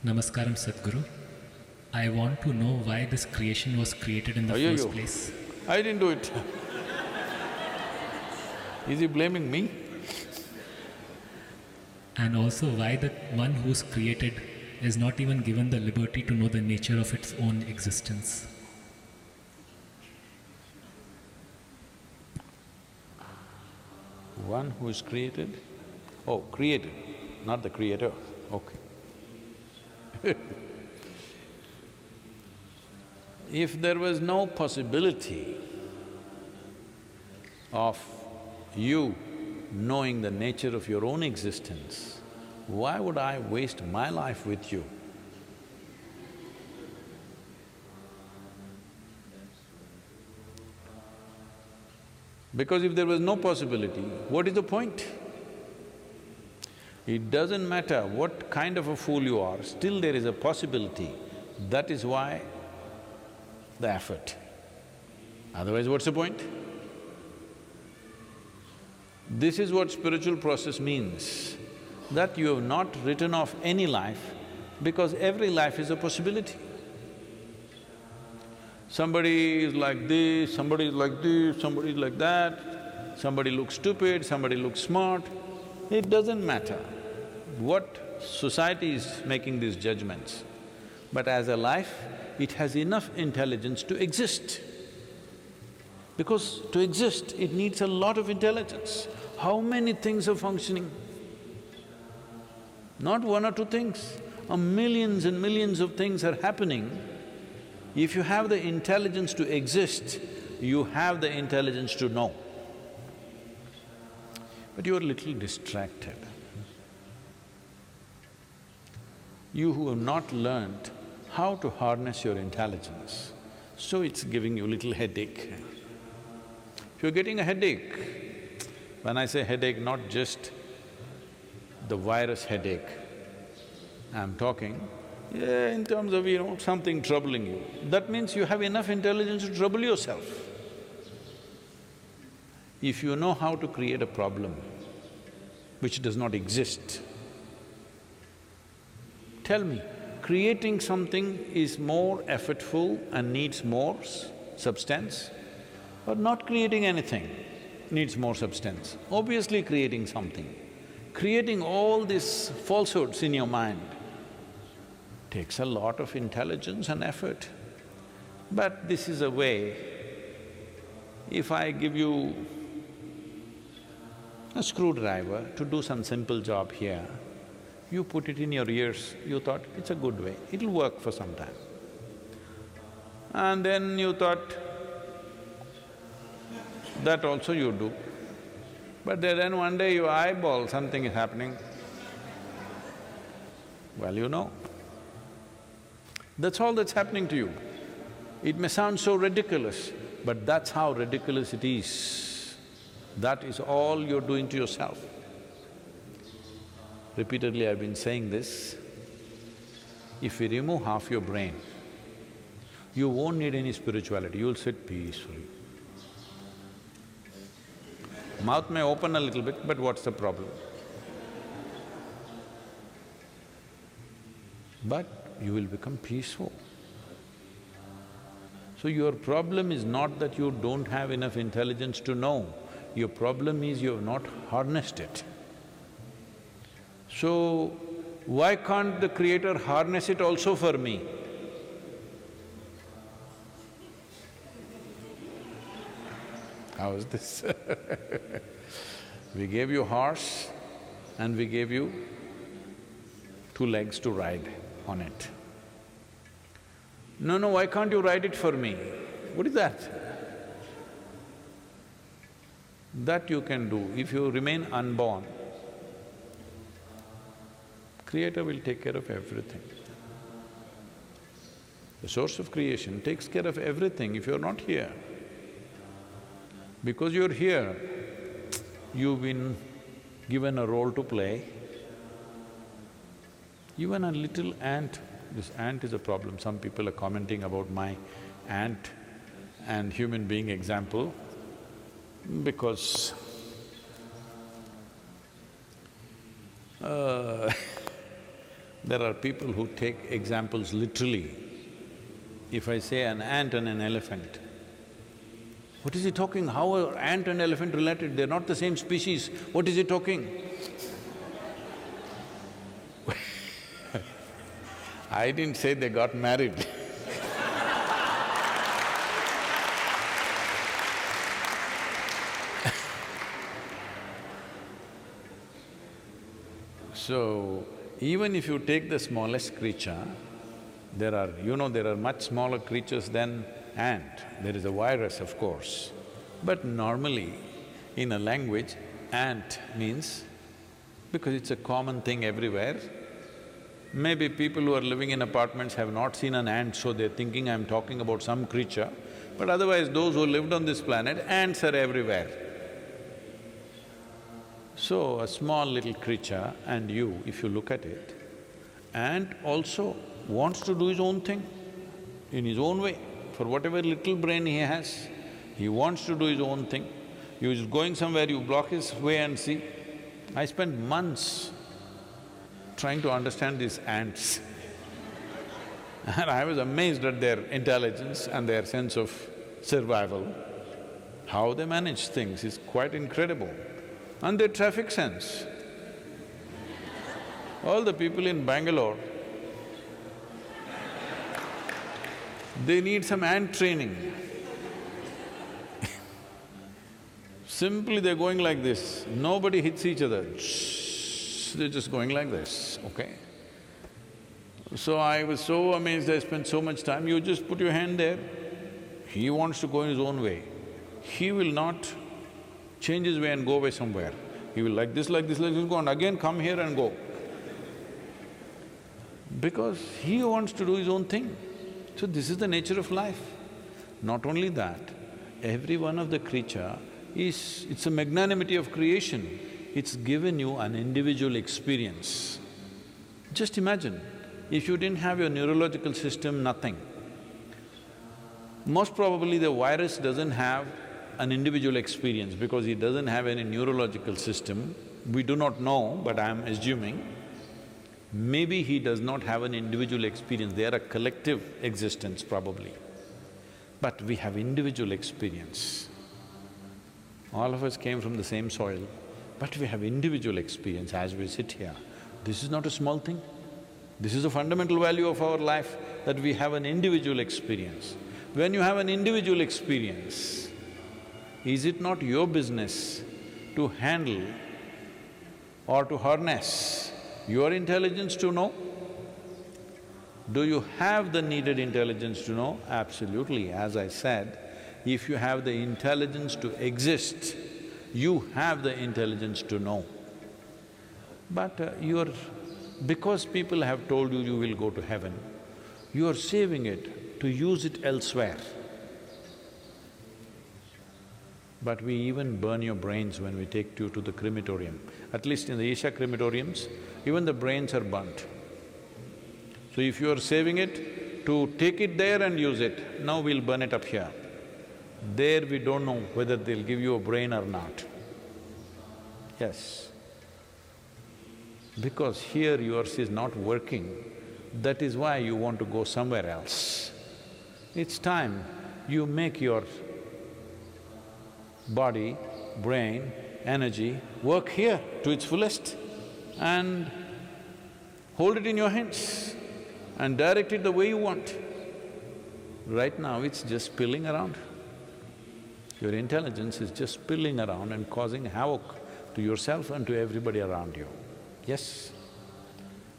Namaskaram Sadhguru. I want to know why this creation was created in the first place. I didn't do it. Is he blaming me? And also why the one who's created is not even given the liberty to know the nature of its own existence. One who is created? Oh, created, not the creator, okay. If there was no possibility of you knowing the nature of your own existence, why would I waste my life with you? Because if there was no possibility, what is the point? It doesn't matter what kind of a fool you are, still there is a possibility. That is why the effort. Otherwise, what's the point? This is what spiritual process means, that you have not written off any life because every life is a possibility. Somebody is like this, somebody is like this, somebody is like that, somebody looks stupid, somebody looks smart. It doesn't matter what society is making these judgments, but as a life, it has enough intelligence to exist. Because to exist, it needs a lot of intelligence. How many things are functioning? Not one or two things, millions and millions of things are happening. If you have the intelligence to exist, you have the intelligence to know. But you're a little distracted. You who have not learned how to harness your intelligence, so it's giving you a little headache. If you're getting a headache, when I say headache, not just the virus headache, I'm talking in terms of, something troubling you, that means you have enough intelligence to trouble yourself. If you know how to create a problem which does not exist, tell me, creating something is more effortful and needs more substance, or not creating anything needs more substance? Obviously creating something. Creating all these falsehoods in your mind takes a lot of intelligence and effort. But this is a way, if I give you a screwdriver to do some simple job here, you put it in your ears, you thought, it's a good way, it'll work for some time. And then you thought, that also you do. But then one day you eyeball something is happening, well, you know. That's all that's happening to you. It may sound so ridiculous, but that's how ridiculous it is. That is all you're doing to yourself. Repeatedly I've been saying this, if we remove half your brain, you won't need any spirituality, you'll sit peacefully. Mouth may open a little bit, but what's the problem? But you will become peaceful. So your problem is not that you don't have enough intelligence to know, your problem is you have not harnessed it. So, why can't the Creator harness it also for me? How is this? We gave you a horse and we gave you 2 legs to ride on it. No, why can't you ride it for me? What is that? That you can do. If you remain unborn, Creator will take care of everything. The source of creation takes care of everything if you're not here. Because you're here, you've been given a role to play. Even a little ant, this ant is a problem. Some people are commenting about my ant and human being example because There are people who take examples literally. If I say an ant and an elephant, what is he talking? How are ant and elephant related? They're not the same species. What is he talking? I didn't say they got married. So, even if you take the smallest creature, there are much smaller creatures than ant. There is a virus, of course. But normally, in a language, ant means, because it's a common thing everywhere, maybe people who are living in apartments have not seen an ant, so they're thinking I'm talking about some creature, but otherwise those who lived on this planet, ants are everywhere. So, a small little creature and you, if you look at it, ant also wants to do his own thing in his own way. For whatever little brain he has, he wants to do his own thing. He is going somewhere, you block his way and see. I spent months trying to understand these ants and I was amazed at their intelligence and their sense of survival. How they manage things is quite incredible. And their traffic sense. All the people in Bangalore, they need some ant training. Simply they're going like this, nobody hits each other, they're just going like this, okay? So I was so amazed, I spent so much time, you just put your hand there, he wants to go in his own way. He will not change his way and go away somewhere. He will like this, go and again come here and go. Because he wants to do his own thing. So this is the nature of life. Not only that, every one of the creature it's a magnanimity of creation. It's given you an individual experience. Just imagine, if you didn't have your neurological system, nothing. Most probably the virus doesn't have an individual experience because it doesn't have any neurological system. We do not know, but I'm assuming. Maybe he does not have an individual experience, they are a collective existence probably. But we have individual experience. All of us came from the same soil, but we have individual experience as we sit here. This is not a small thing. This is a fundamental value of our life, that we have an individual experience. When you have an individual experience, is it not your business to handle or to harness your intelligence to know? Do you have the needed intelligence to know? Absolutely. As I said, if you have the intelligence to exist, you have the intelligence to know. But because people have told you you will go to heaven, you are saving it to use it elsewhere. But we even burn your brains when we take you to the crematorium. At least in the Isha crematoriums, even the brains are burnt. So if you are saving it to take it there and use it, now we'll burn it up here. There we don't know whether they'll give you a brain or not. Yes. Because here yours is not working, that is why you want to go somewhere else. It's time you make your body, brain, energy work here to its fullest and hold it in your hands and direct it the way you want. Right now it's just spilling around. Your intelligence is just spilling around and causing havoc to yourself and to everybody around you. Yes?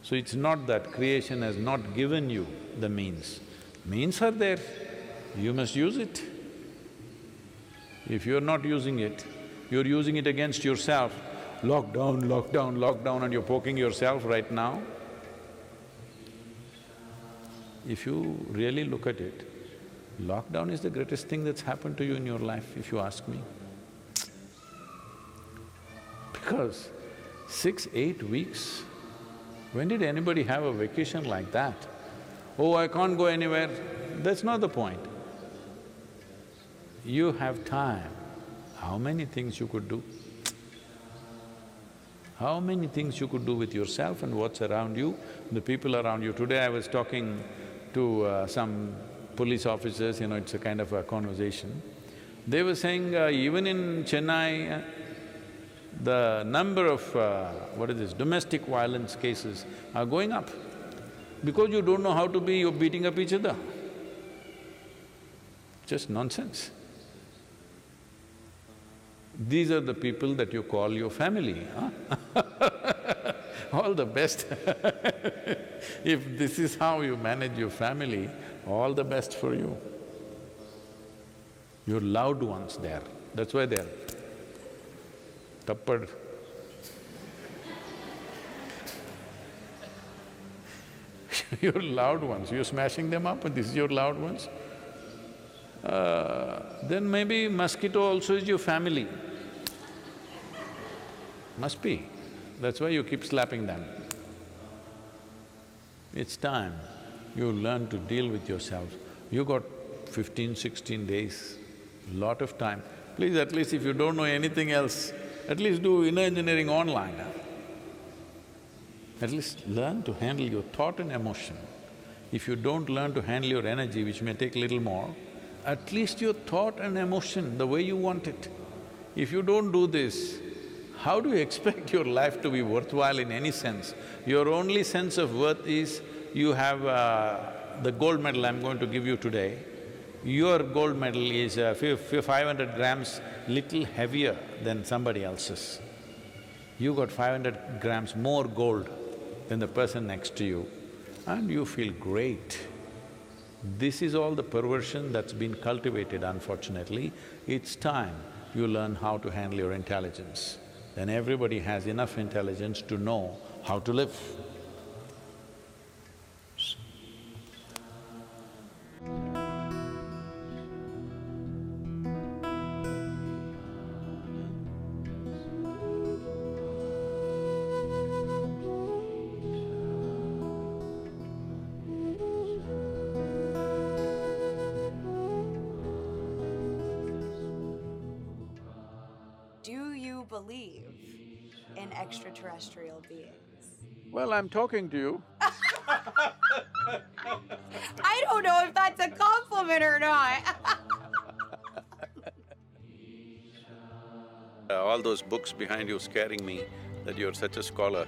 So it's not that creation has not given you the means. Means are there, you must use it. If you're not using it, you're using it against yourself. Lockdown, lockdown, lockdown, and you're poking yourself right now. If you really look at it, lockdown is the greatest thing that's happened to you in your life, if you ask me. Because 6, 8 weeks, when did anybody have a vacation like that? Oh, I can't go anywhere, that's not the point. You have time, how many things you could do? How many things you could do with yourself and what's around you, the people around you. Today I was talking to some police officers, it's a kind of a conversation. They were saying even in Chennai, the number of domestic violence cases are going up. Because you don't know how to be, you're beating up each other. Just nonsense. These are the people that you call your family, huh? All the best. If this is how you manage your family, all the best for you. Your loved ones there, that's why they're tappad. Your loved ones, you're smashing them up and this is your loved ones. Then maybe mosquito also is your family. Must be. That's why you keep slapping them. It's time you learn to deal with yourself. You got 15, 16 days, lot of time. Please, at least if you don't know anything else, at least do inner engineering online. At least learn to handle your thought and emotion. If you don't learn to handle your energy, which may take little more, at least your thought and emotion, the way you want it. If you don't do this, how do you expect your life to be worthwhile in any sense? Your only sense of worth is you have the gold medal I'm going to give you today. Your gold medal is 500 grams little heavier than somebody else's. You got 500 grams more gold than the person next to you and you feel great. This is all the perversion that's been cultivated, unfortunately. It's time you learn how to handle your intelligence. Then everybody has enough intelligence to know how to live. Do you believe in extraterrestrial beings? Well, I'm talking to you. I don't know if that's a compliment or not. All those books behind you scaring me that you're such a scholar.